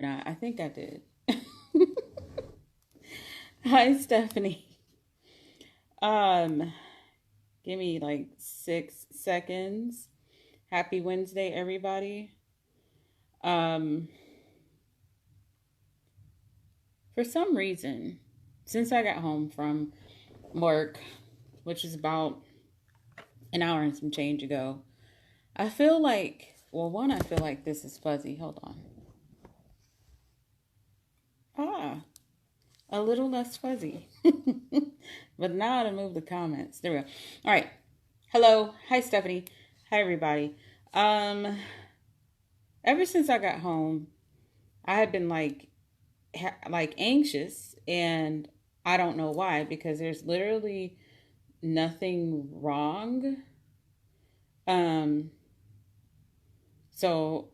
And I think I did. Hi, Stephanie. Um, Give me like 6 seconds. Happy Wednesday, everybody. Um, for some reason, since I got home from work, which is about an hour and some change ago, I feel like, well, one, I feel like this is fuzzy. Hold on. Ah, a little less fuzzy. But now to move the comments. There we go. All right. Hello. Hi, Stephanie. Hi, everybody. Ever since I got home, I had been like anxious, and I don't know why, because there's literally nothing wrong. Um, so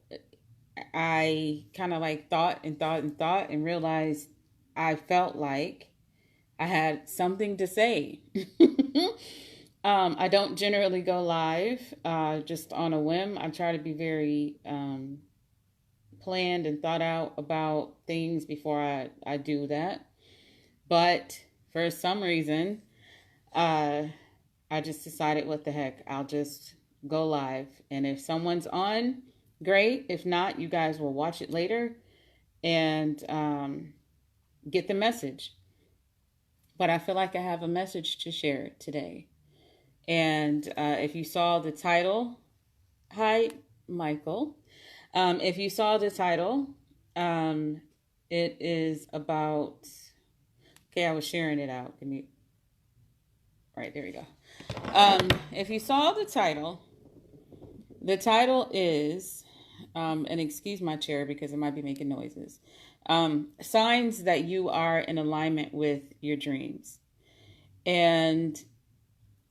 I kind of like thought and thought and thought and realized I felt like I had something to say. I don't generally go live just on a whim. I try to be very planned and thought out about things before I do that. But for some reason, uh, I just decided, what the heck, I'll just go live. And if someone's on, great. If not, you guys will watch it later and get the message. But I feel like I have a message to share today. And if you saw the title, hi, Michael. If you saw the title, it is about, okay, I was sharing it out. Give me, all right, there we go. If you saw the title is, and excuse my chair because it might be making noises, signs that you are in alignment with your dreams. And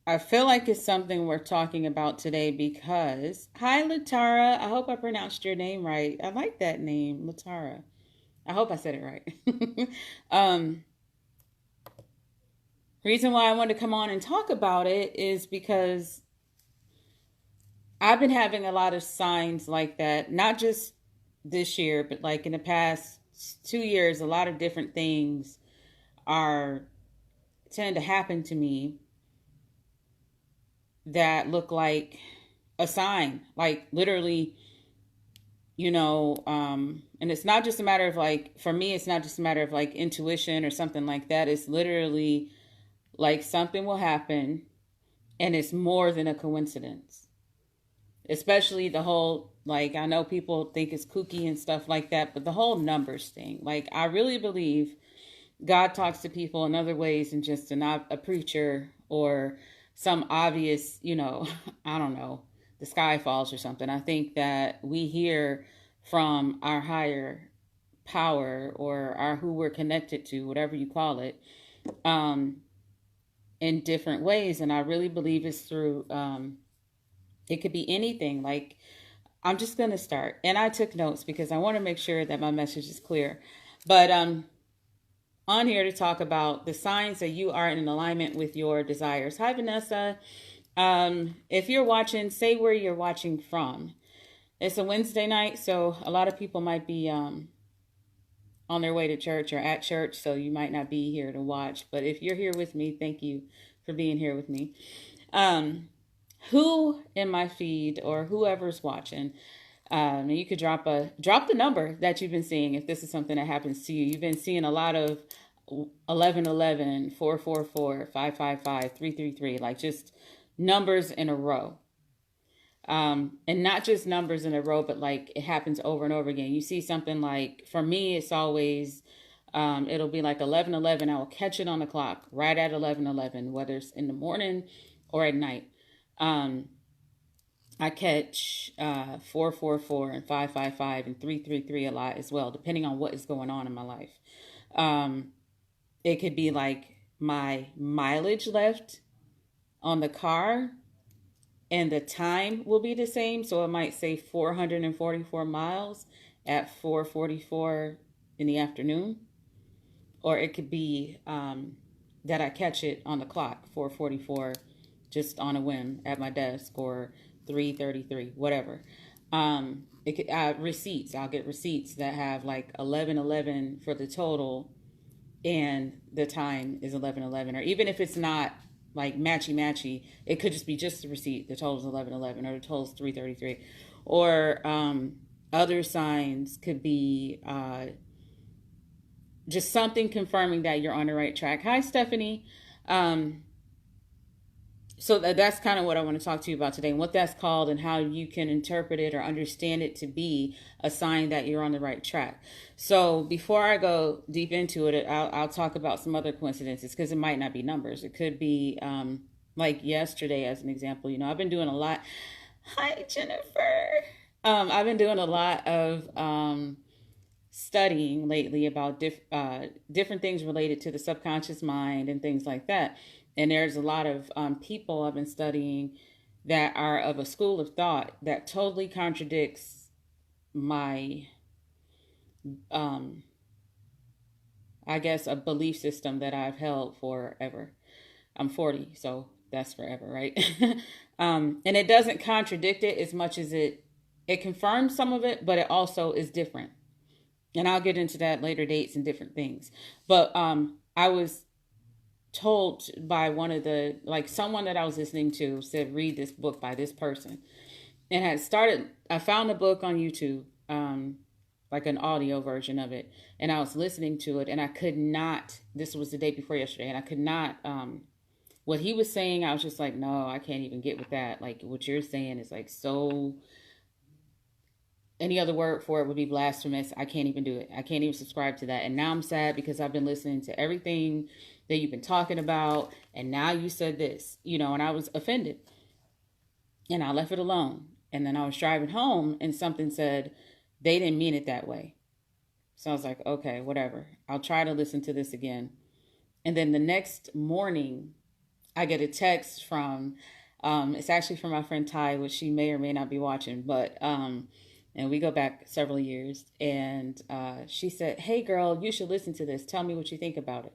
I feel like it's something we're talking about today because, hi, Latara. I hope I pronounced your name right. I like that name, Latara. I hope I said it right. Reason why I wanted to come on and talk about it is because I've been having a lot of signs like that, not just this year, but like in the past 2 years, a lot of different things tend to happen to me that look like a sign, like literally, and it's not just a matter of like, for me, it's not just a matter of like intuition or something like that. It's literally like something will happen and it's more than a coincidence. Especially the whole, like, I know people think it's kooky and stuff like that, but the whole numbers thing, like, I really believe God talks to people in other ways than just a preacher or some obvious, I don't know, the sky falls or something. I think that we hear from our higher power or who we're connected to, whatever you call it, in different ways. And I really believe it's through, it could be anything. Like, I'm just going to start. And I took notes because I want to make sure that my message is clear. But on here to talk about the signs that you are in alignment with your desires. Hi, Vanessa. If you're watching, say where you're watching from. It's a Wednesday night, so a lot of people might be on their way to church or at church, so you might not be here to watch. But if you're here with me, thank you for being here with me. Who in my feed or whoever's watching, you could drop the number that you've been seeing if this is something that happens to you. You've been seeing a lot of 1111, 444, 555, 333, like just numbers in a row. And not just numbers in a row, but like it happens over and over again. You see something like, for me, it's always, it'll be like 1111. I will catch it on the clock right at 1111, whether it's in the morning or at night. I catch 444 and 555 and 333 a lot as well, depending on what is going on in my life. It could be like my mileage left on the car and the time will be the same. So it might say 444 miles at 4:44 in the afternoon. Or it could be that I catch it on the clock, 4:44, just on a whim at my desk, or 3:33, whatever. Receipts. I'll get receipts that have like 11:11 for the total, and the time is 11:11. Or even if it's not like matchy, it could just be just the receipt. The total is 11:11, or the total is 3:33, or other signs could be just something confirming that you're on the right track. Hi, Stephanie. So that's kind of what I want to talk to you about today, and what that's called, and how you can interpret it or understand it to be a sign that you're on the right track. So before I go deep into it, I'll talk about some other coincidences, because it might not be numbers. It could be like yesterday, as an example. I've been doing a lot. Hi, Jennifer. I've been doing a lot of studying lately about different things related to the subconscious mind and things like that. And there's a lot of people I've been studying that are of a school of thought that totally contradicts my, I guess, a belief system that I've held forever. I'm 40, so that's forever, right? And it doesn't contradict it as much as it confirms some of it, but it also is different. And I'll get into that later dates and different things. But I was told by one of the, like, someone that I was listening to said, read this book by this person. And I found a book on YouTube, like an audio version of it. And I was listening to it, and I could not, this was the day before yesterday, and I could not, what he was saying, I was just like, no, I can't even get with that. Like, what you're saying is like so, any other word for it would be blasphemous. I can't even do it. I can't even subscribe to that. And now I'm sad because I've been listening to everything that you've been talking about, and now you said this, and I was offended. And I left it alone. And then I was driving home, and something said, they didn't mean it that way. So I was like, okay, whatever. I'll try to listen to this again. And then the next morning, I get a text from, it's actually from my friend Ty, which she may or may not be watching, but and we go back several years. And she said, hey, girl, you should listen to this. Tell me what you think about it.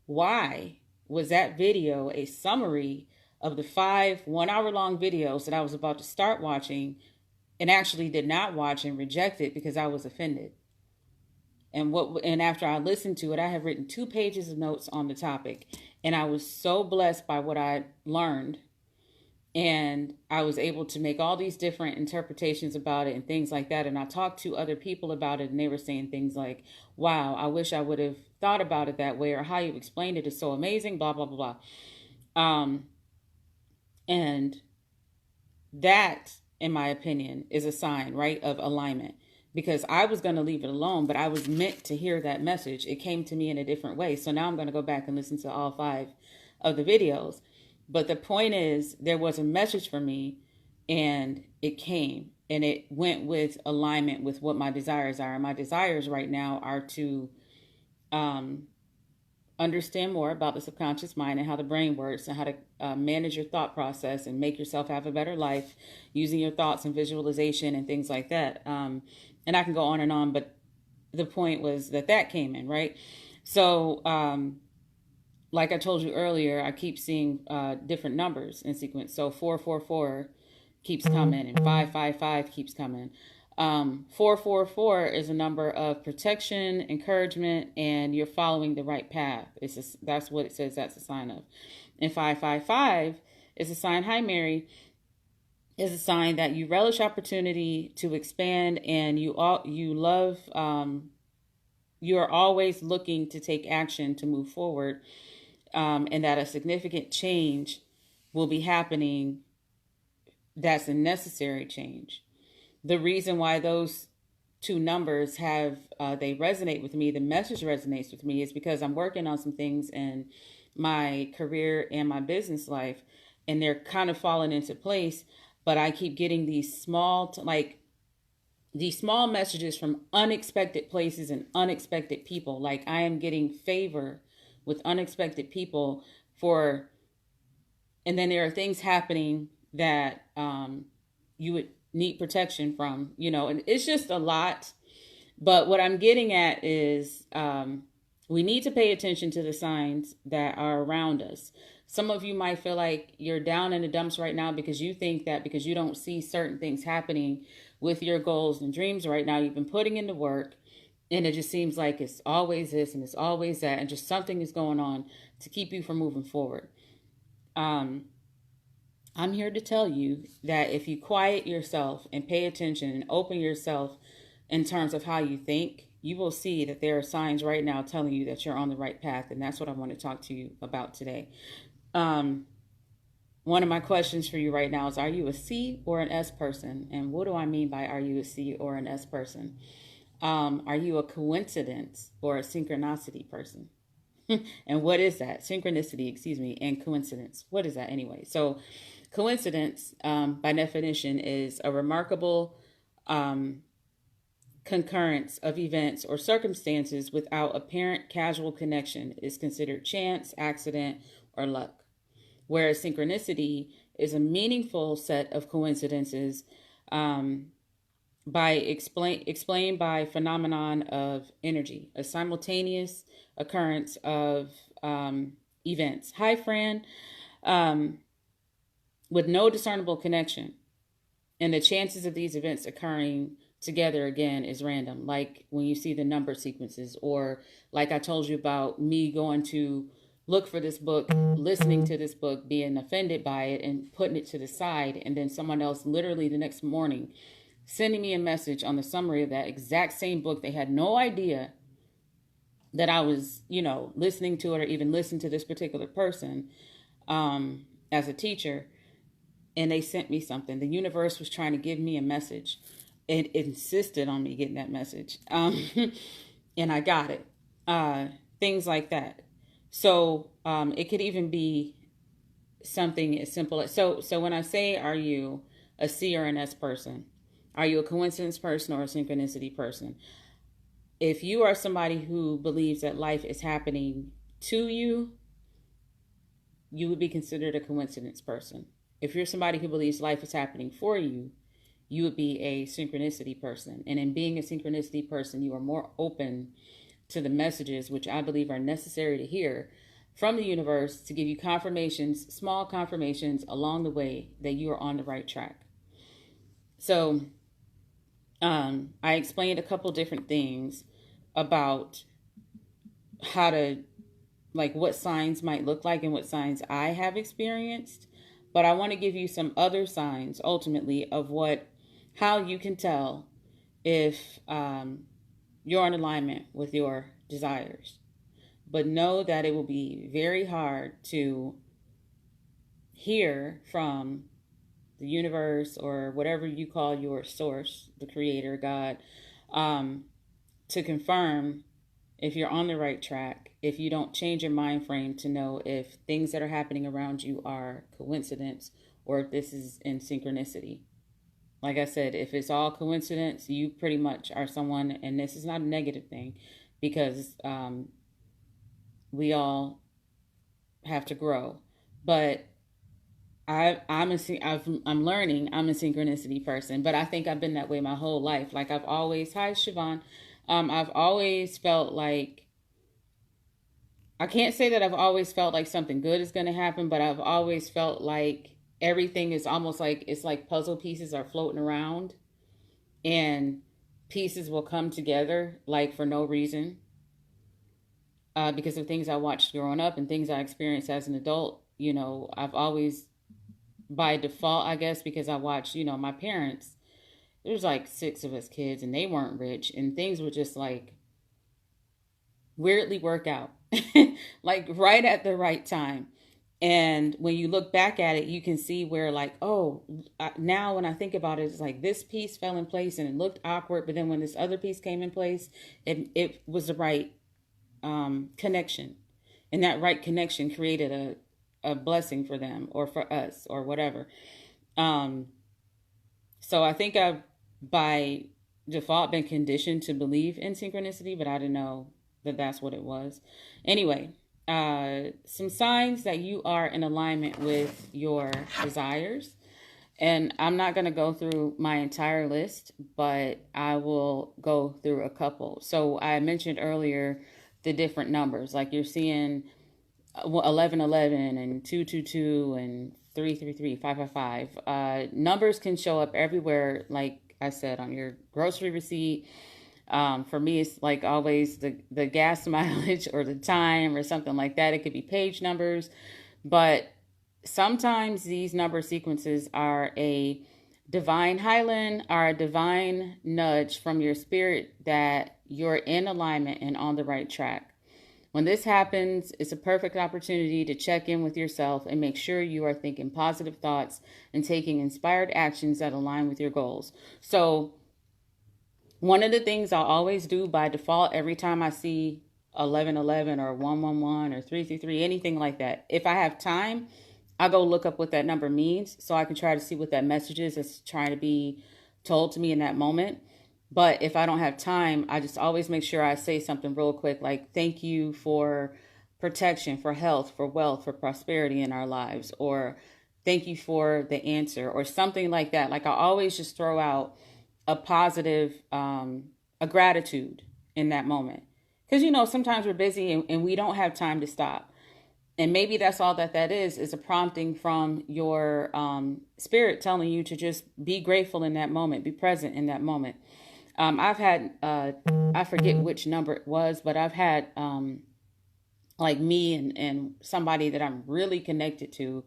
Why was that video a summary of the 5 1-hour-long videos that I was about to start watching, and actually did not watch and rejected because I was offended? And after I listened to it, I have written 2 pages of notes on the topic, and I was so blessed by what I learned. And I was able to make all these different interpretations about it and things like that. And I talked to other people about it, and they were saying things like, wow, I wish I would have thought about it that way, or how you explained it is so amazing, blah, blah, blah, blah. And that, in my opinion, is a sign, right, of alignment. Because I was going to leave it alone, but I was meant to hear that message. It came to me in a different way. So now I'm going to go back and listen to all 5 of the videos. But the point is, there was a message for me, and it came, and it went with alignment with what my desires are. And my desires right now are to understand more about the subconscious mind and how the brain works, and how to manage your thought process and make yourself have a better life using your thoughts and visualization and things like that. And I can go on, but the point was that came in, right? So, like I told you earlier, I keep seeing different numbers in sequence. So 444 keeps coming, and 555 keeps coming. 444 is a number of protection, encouragement, and you're following the right path. That's what it says that's a sign of. And 555 is a sign, hi Mary, is a sign that you relish opportunity to expand, and you love, you are always looking to take action to move forward. And that a significant change will be happening. That's a necessary change. The reason why those 2 numbers they resonate with me, the message resonates with me, is because I'm working on some things in my career and my business life, and they're kind of falling into place. But I keep getting these small messages from unexpected places and unexpected people. Like, I am getting favor with unexpected people and then there are things happening that you would need protection from, and it's just a lot. But what I'm getting at is we need to pay attention to the signs that are around us. Some of you might feel like you're down in the dumps right now because you think that because you don't see certain things happening with your goals and dreams right now, you've been putting in the work, and it just seems like it's always this and it's always that, and just something is going on to keep you from moving forward. I'm here to tell you that if you quiet yourself and pay attention and open yourself in terms of how you think, you will see that there are signs right now telling you that you're on the right path. And that's what I want to talk to you about today. One of my questions for you right now is, are you a C or an S person? And what do I mean by are you a C or an S person? Are you a coincidence or a synchronicity person? And what is that? Synchronicity, excuse me, and coincidence. What is that anyway? So coincidence, by definition, is a remarkable concurrence of events or circumstances without apparent casual connection. Is considered chance, accident, or luck. Whereas synchronicity is a meaningful set of coincidences explained by phenomenon of energy, a simultaneous occurrence of events. Hi, Fran. With no discernible connection. And the chances of these events occurring together again is random. Like when you see the number sequences, or like I told you about me going to look for this book, listening to this book, being offended by it and putting it to the side. And then someone else literally the next morning sending me a message on the summary of that exact same book. They had no idea that I was, listening to it or even listened to this particular person as a teacher. And they sent me something. The universe was trying to give me a message. It insisted on me getting that message. And I got it. Things like that. So it could even be something as simple as, so when I say, are you a C or an S person? Are you a coincidence person or a synchronicity person? If you are somebody who believes that life is happening to you, you would be considered a coincidence person. If you're somebody who believes life is happening for you, you would be a synchronicity person. And in being a synchronicity person, you are more open to the messages, which I believe are necessary to hear from the universe to give you confirmations, small confirmations along the way that you are on the right track. So I explained a couple different things about how to, like what signs might look like and what signs I have experienced. But I want to give you some other signs ultimately of how you can tell if you're in alignment with your desires. But know that it will be very hard to hear from the universe or whatever you call your source, the creator, God, to confirm if you're on the right track, if you don't change your mind frame to know if things that are happening around you are coincidence or if this is in synchronicity. Like I said, if it's all coincidence, you pretty much are someone, and this is not a negative thing, because we all have to grow. But I'm learning I'm a synchronicity person, but I think I've been that way my whole life. Like I've always, hi Siobhan, I've always felt like, I can't say that I've always felt like something good is going to happen, but I've always felt like everything is almost like, it's like puzzle pieces are floating around and pieces will come together like for no reason. Because of things I watched growing up and things I experienced as an adult, I've always, by default, I guess, because I watched, my parents, there was like 6 of us kids and they weren't rich and things would just like weirdly work out, like right at the right time. And when you look back at it, you can see where like, now when I think about it, it's like this piece fell in place and it looked awkward. But then when this other piece came in place, it was the right connection. And that right connection created a blessing for them or for us or whatever. So I think I've by default been conditioned to believe in synchronicity, but I didn't know that that's what it was. Anyway, some signs that you are in alignment with your desires. And I'm not going to go through my entire list, but I will go through a couple. So I mentioned earlier the different numbers, like you're seeing 1111 and 222 and 333, 555. Numbers can show up everywhere, like I said, on your grocery receipt. For me, it's like always the gas mileage or the time or something like that. It could be page numbers, but sometimes these number sequences are a divine highland, are a divine nudge from your spirit that you're in alignment and on the right track. When this happens, it's a perfect opportunity to check in with yourself and make sure you are thinking positive thoughts and taking inspired actions that align with your goals. So one of the things I'll always do by default every time I see 1111 or 111 or 333, anything like that, if I have time, I'll go look up what that number means so I can try to see what that message is that's trying to be told to me in that moment. But if I don't have time, I just always make sure I say something real quick, like thank you for protection, for health, for wealth, for prosperity in our lives, or thank you for the answer, or something like that. Like I always just throw out a positive, a gratitude in that moment. Because, sometimes we're busy and we don't have time to stop. And maybe that's all that is a prompting from your spirit telling you to just be grateful in that moment, be present in that moment. I've had, I forget which number it was, but I've had like me and somebody that I'm really connected to,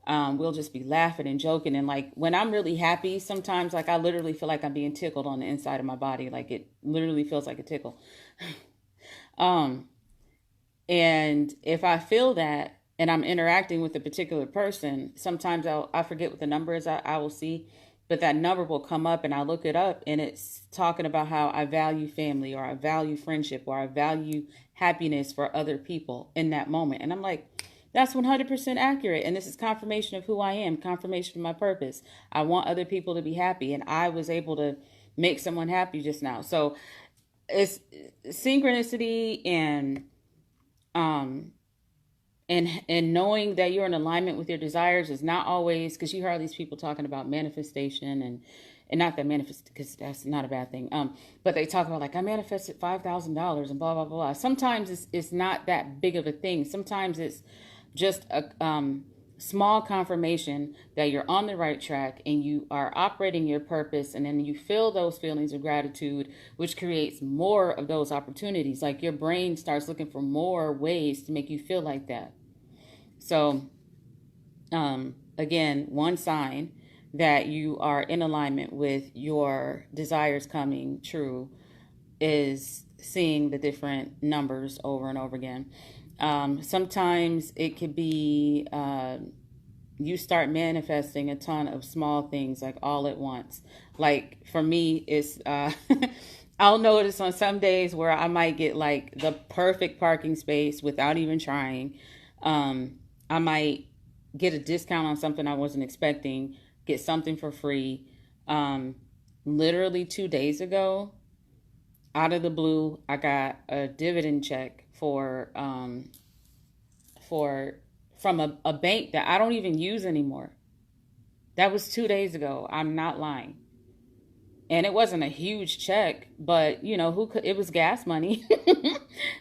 we'll just be laughing and joking. And like when I'm really happy, sometimes like I literally feel like I'm being tickled on the inside of my body. Like it literally feels like a tickle. And if I feel that and I'm interacting with a particular person, sometimes I forget what the number is I will see, but that number will come up and I look it up and it's talking about how I value family or I value friendship or I value happiness for other people in that moment. And I'm like, that's 100% accurate. And this is confirmation of who I am, confirmation of my purpose. I want other people to be happy. And I was able to make someone happy just now. So it's synchronicity and knowing that you're in alignment with your desires is not always, because you hear all these people talking about manifestation and not that manifest, because that's not a bad thing. But they talk about like, I manifested $5,000 and blah, blah, blah. Sometimes it's not that big of a thing. Sometimes it's just a small confirmation that you're on the right track and you are operating your purpose. And then you feel those feelings of gratitude, which creates more of those opportunities. Like your brain starts looking for more ways to make you feel like that. So, again, one sign that you are in alignment with your desires coming true is seeing the different numbers over and over again. Sometimes it could be you start manifesting a ton of small things like all at once. Like for me, it's I'll notice on some days where I might get like the perfect parking space without even trying. I might get a discount on something I wasn't expecting, get something for free. Literally 2 days ago, out of the blue, I got a dividend check from a bank that I don't even use anymore. That was 2 days ago. I'm not lying. And it wasn't a huge check, but it was gas money,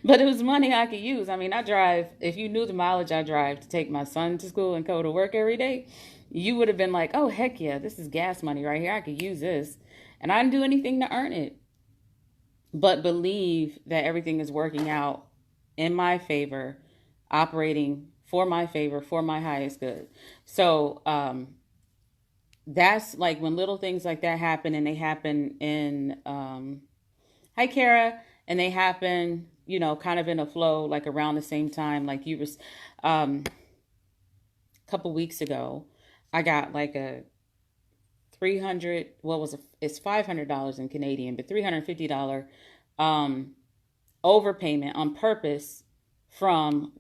but it was money I could use. I mean, I drive, if you knew the mileage I drive to take my son to school and go to work every day, you would have been like, oh, heck yeah, this is gas money right here. I could use this. And I didn't do anything to earn it, but believe that everything is working out in my favor, operating for my favor, for my highest good. So, that's like when little things like that happen, and they happen in, hi, Kara, and they happen, kind of in a flow, like around the same time. Like you was, a couple weeks ago, I got like a 300, it's $500 in Canadian, but $350, overpayment on purpose from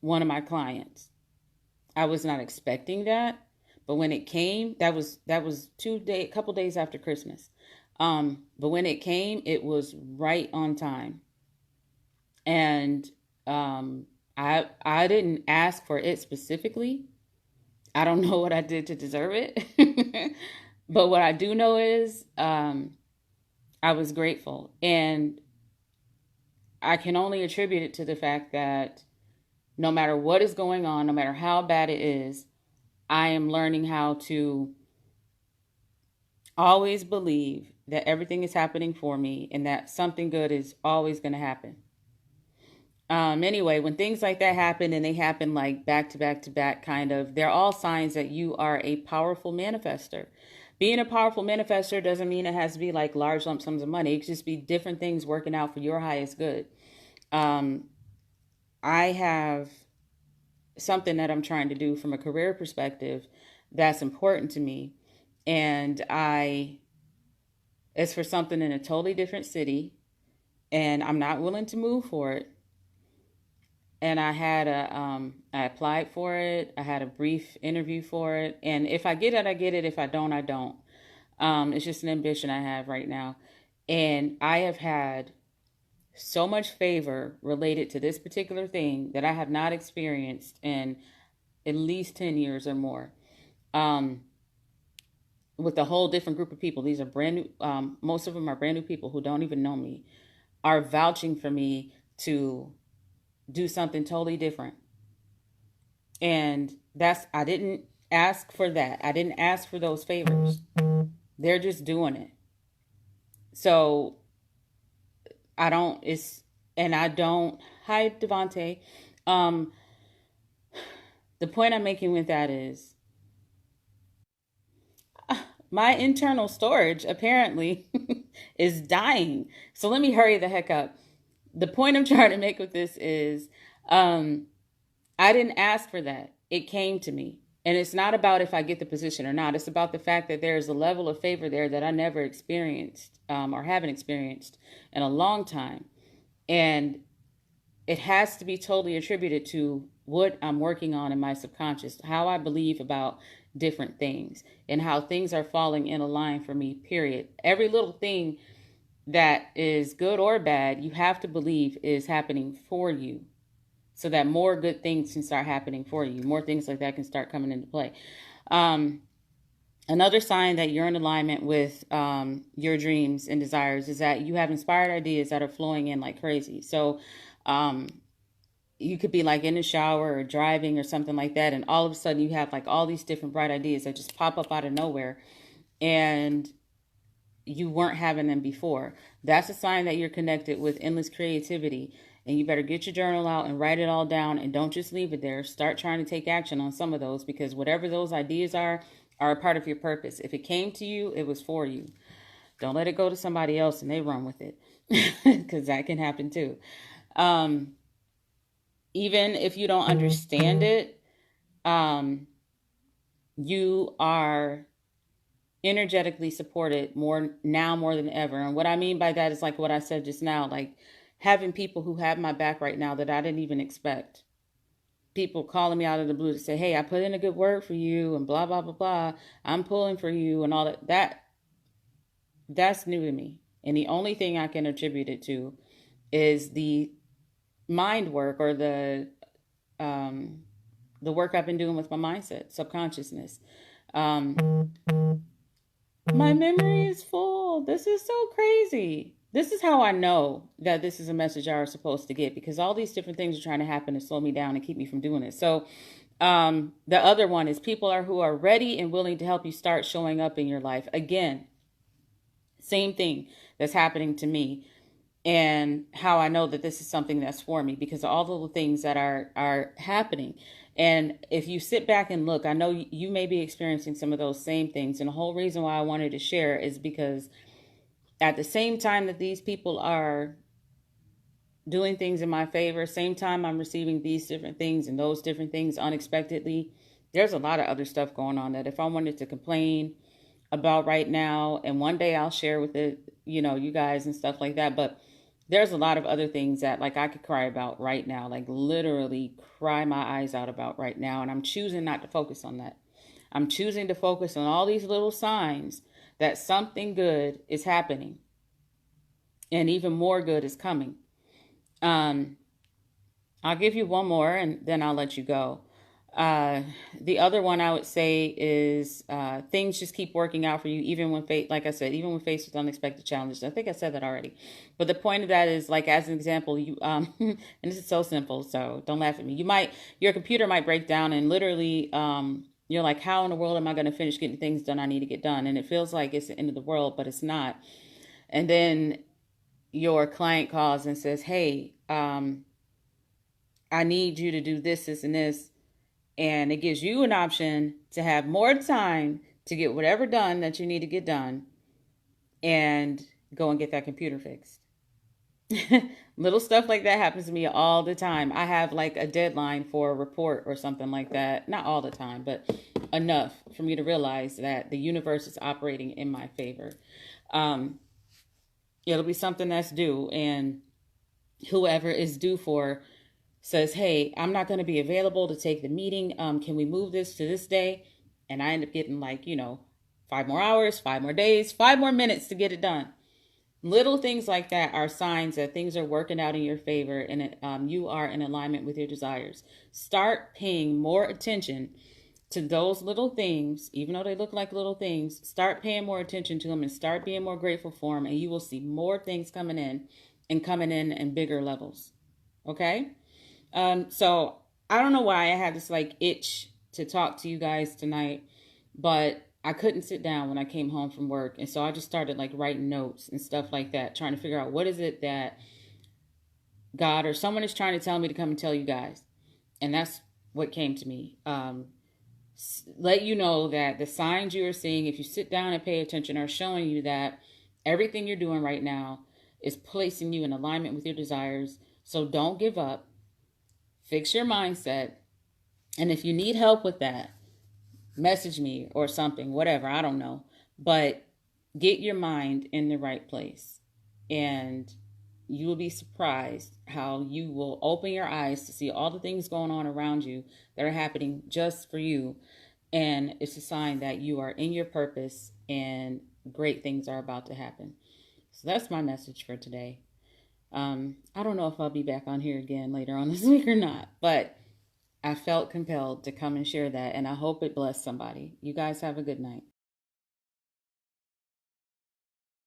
one of my clients. I was not expecting that. But when it came, that was couple days after Christmas. But when it came, it was right on time. And I didn't ask for it specifically. I don't know what I did to deserve it. But what I do know is I was grateful. And I can only attribute it to the fact that no matter what is going on, no matter how bad it is, I am learning how to always believe that everything is happening for me and that something good is always going to happen. Anyway, when things like that happen and they happen like back to back to back, kind of, they're all signs that you are a powerful manifester. Being a powerful manifester doesn't mean it has to be like large lump sums of money. It could just be different things working out for your highest good. I have something that I'm trying to do from a career perspective that's important to me. And it's for something in a totally different city, and I'm not willing to move for it. And I applied for it. I had a brief interview for it. And if I get it, I get it. If I don't, I don't. It's just an ambition I have right now. And I have had so much favor related to this particular thing that I have not experienced in at least 10 years or more. With a whole different group of people. These are brand new, most of them are brand new people who don't even know me, are vouching for me to do something totally different. And I didn't ask for that. I didn't ask for those favors. They're just doing it. So hi, 𝓓𝓻𝓮𝓪𝓵𝓲𝓽𝔂. The point I'm making with that is my internal storage apparently is dying. So let me hurry the heck up. The point I'm trying to make with this is I didn't ask for that. It came to me. And it's not about if I get the position or not. It's about the fact that there's a level of favor there that I never experienced or haven't experienced in a long time. And it has to be totally attributed to what I'm working on in my subconscious, how I believe about different things and how things are falling in a line for me, period. Every little thing that is good or bad, you have to believe is happening for you so that more good things can start happening for you. More things like that can start coming into play. Another sign that you're in alignment with your dreams and desires is that you have inspired ideas that are flowing in like crazy. So you could be like in the shower or driving or something like that, and all of a sudden you have like all these different bright ideas that just pop up out of nowhere, and you weren't having them before. That's a sign that you're connected with endless creativity, and you better get your journal out and write it all down, and don't just leave it there. Start trying to take action on some of those, because whatever those ideas are a part of your purpose. If it came to you, it was for you. Don't let it go to somebody else and they run with it, because that can happen too. Even if you don't understand it, you are energetically supported more than ever. And what I mean by that is like what I said just now, like having people who have my back right now that I didn't even expect. People calling me out of the blue to say, hey, I put in a good word for you and blah, blah, blah, blah. I'm pulling for you and all that. That's new to me. And the only thing I can attribute it to is the mind work, or the work I've been doing with my mindset, subconsciousness. My memory is full. This is so crazy. This is how I know that this is a message I was supposed to get, because all these different things are trying to happen to slow me down and keep me from doing it. So the other one is people who are ready and willing to help you start showing up in your life. Again, same thing that's happening to me, and how I know that this is something that's for me, because of all the little things that are happening. And if you sit back and look, I know you may be experiencing some of those same things. And the whole reason why I wanted to share is because at the same time that these people are doing things in my favor, same time I'm receiving these different things and those different things unexpectedly, there's a lot of other stuff going on that if I wanted to complain about right now, and one day I'll share with it, you guys and stuff like that. But there's a lot of other things that like I could cry about right now, like literally cry my eyes out about right now. And I'm choosing not to focus on that. I'm choosing to focus on all these little signs that something good is happening and even more good is coming. I'll give you one more and then I'll let you go. Uh, the other one I would say is things just keep working out for you, even when like I said, even when faced with unexpected challenges. I think I said that already, but the point of that is, like, as an example, you and this is so simple, so don't laugh at me. Your computer might break down, and literally, you're like, how in the world am I going to finish getting things done I need to get done? And it feels like it's the end of the world, but it's not. And then your client calls and says, hey, I need you to do this, this, and this. And it gives you an option to have more time to get whatever done that you need to get done and go and get that computer fixed. Little stuff like that happens to me all the time. I have like a deadline for a report or something like that. Not all the time, but enough for me to realize that the universe is operating in my favor. It'll be something that's due, and whoever is due for says, hey, I'm not going to be available to take the meeting. Can we move this to this day? And I end up getting, like, 5 more hours, 5 more days, 5 more minutes to get it done. Little things like that are signs that things are working out in your favor, and you are in alignment with your desires. Start paying more attention to those little things, even though they look like little things. Start paying more attention to them and start being more grateful for them, and you will see more things coming in bigger levels. Okay? So I don't know why I had this like itch to talk to you guys tonight, but I couldn't sit down when I came home from work. And so I just started like writing notes and stuff like that, trying to figure out what is it that God or someone is trying to tell me to come and tell you guys. And that's what came to me. Let you know that the signs you are seeing, if you sit down and pay attention, are showing you that everything you're doing right now is placing you in alignment with your desires. So don't give up. Fix your mindset. And if you need help with that, message me or something, whatever, I don't know. But get your mind in the right place. And you will be surprised how you will open your eyes to see all the things going on around you that are happening just for you. And it's a sign that you are in your purpose and great things are about to happen. So that's my message for today. I don't know if I'll be back on here again later on this week or not, but I felt compelled to come and share that, and I hope it blessed somebody. You guys have a good night.